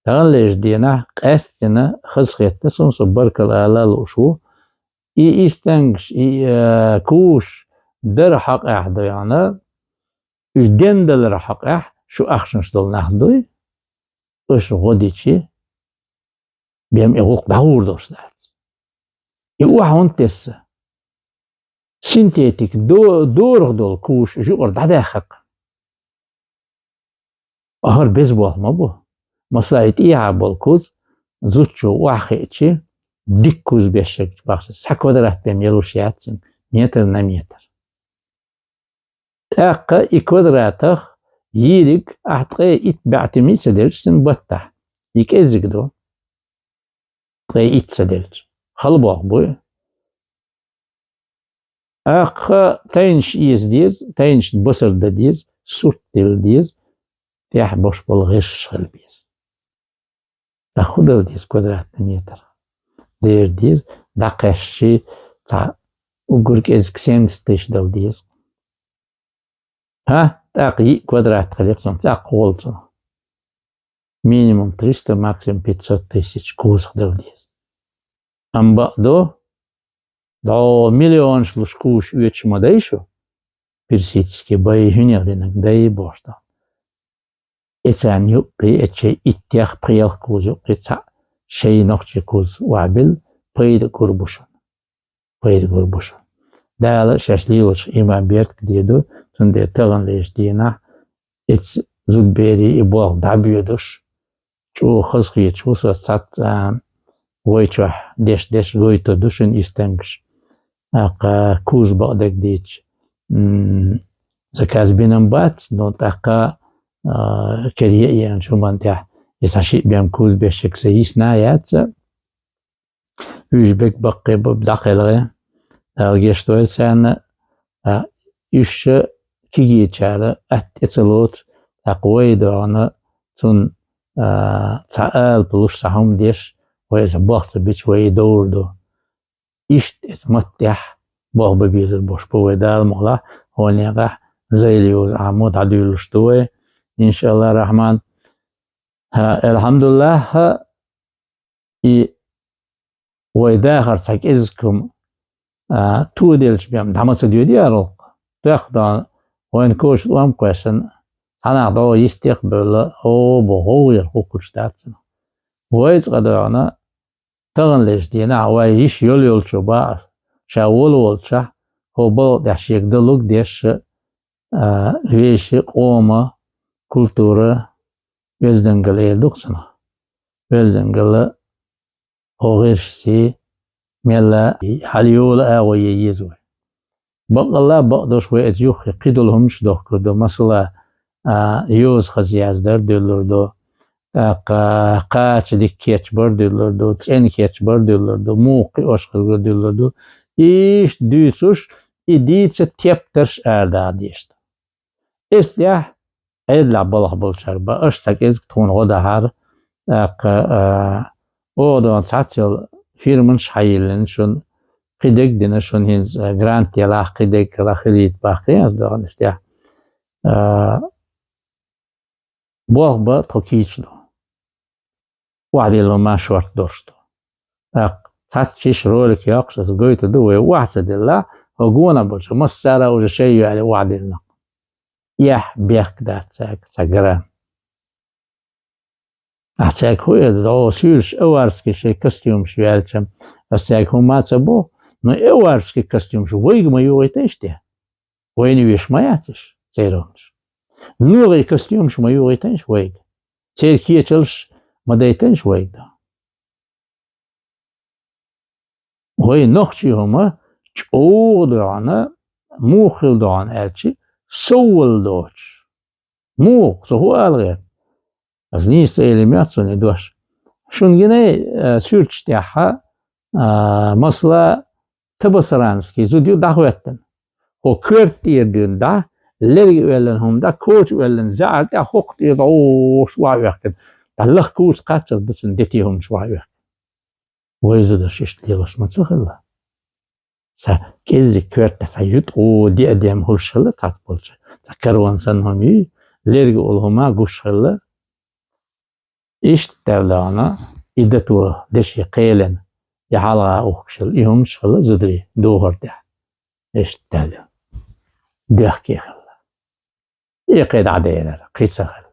تغلج دينا قاستنا خسخيت سنس بركل آلال وشو إستنجش كوش در حق أحديانا إش دندل رحق شو أخشنش دول نخدوي إش غديتشي بيم إغوق داور دوش دات يوح هونتس سينتيتيك دور دول كوش جوغر داداخق أهر بيزبوال مبو مصلايت إيها بالكوز زوتشو واخيتشي ديكوز بيشك باخش ساكودرات بيم يلوشياتسن متر نا متر تاقا إكودراتخ ييرك أحتقي إتبعتمي سدرجسن بطح يك إزيك دو تقي إت سدرج خلبوخ بوي أخ تاينش إيز ديز تاينش بصر دا ديز سوت ديل ديز تيح بوش بالغش خلبيز تاخد ديز كودرات متر دير ديز داقشي تا وقولك إزك سيمستيش دو ديز ها تاقي كودرات خليقسن تاق قولسن минимум 300, максимум 500 тысяч кузов дилдиз. Амба до миллион шлушкуш үечмадайшу персидски бай хюнерденек дай бошта. Эцан юпри эче иттях приях кузу эца шей нохче куз вабил пейд курбушун. Дала шашлиоч имам берт деду тунде таган леш дина эц зудбери и бог дабьюдуш чу хызгы чу сат войча деш гойто душин истемгш ака куз бадек дич заказ бинам бат но така керия ян шуманта исаши бям куз бешек сеис наятса Üzbek bakkı dakılğı geçtiği sene iş kigiyçarı etçilut akvaydı onu tun taal buluş sahum diş ve zabahtı biç ve doğurdu iş esmattah bağ bizir boş bu dal mola honiga zeyliyoz amud adülüştü inşallah rahman elhamdülillah وإذا تاك إزكم تودلش بيام دامس ديارو تاخدا وين كوش وام كويسن أنا ضو يستقبل أو بغوير حقوق شتاتنا ويز قدرنا تغنلش دينا ويش يول شبا شاول والشا هو بل داشيك دلوك ديش ويش قوما كولتورة ويزدنجل إيردوكسنا ويزدنجل غيرشي ملا حليول أوي يزوي بقلا بقدوش ويتيوخ قيدلهمش دوخ كدو مثلا يوز خزياز در دلور دو قاچ ديكيتش بر دلور دو تين كيتش بر دلور دو موقي أشخر دلور دو إيش ديسوش إديتش تيبترش أردا ديشت إستيح إدلا بلغ بلشر بأشتك إزك تون غدا هار Odan tatjal firmen schailen schon qidek dina schon hins grant yala qidek rakhlit baqi az dagan ist ja borba tokichno وعديلو ما شورت دورستو تاتشيش رولك يقص از goytu do we wa'tadilla hoguna bolcha masara o shay yani wa'dilna yah biak dat sagra أحتاج هو ده سيرش أوارسكي شيء كاستيوم شو يالشم أحتاج هو ما تبو ما أوارسكي كاستيوم شو ويج ما يويتش ده وين ويش ما ياتش تيرونش نوري كاستيوم شو ما يويتش ويج تير كيتشلش ما دايتش ويج ده وين نخشي هما تشودرانا موخل دان ألشي سول دوش موخ سهو ألغيت از نیست علمیات سونی دوش شونگینه سورچ تیاها مثلا تبصرانسکی زودیو دعوتن و کرد دیردن دا لری ولن هم دا کوچ ولن زعل دا حق دید او شوای وقتن دا لخ کوچ قاتل بسن دیتی هم شوای وقت ویزو دا ششت لیلش متسخلا سا کیزی کرد تسایت او دی ادیم هلشله تات بولچه تا کروان سن همی لری اول هما گوش خلا إيش تبلغنا إذا تو دشي قيلن يحلغا أخشل يهم شغل زدري دوغر ده إيش تبلغ ده كي خلا إيه قيد عدينا قيد سخل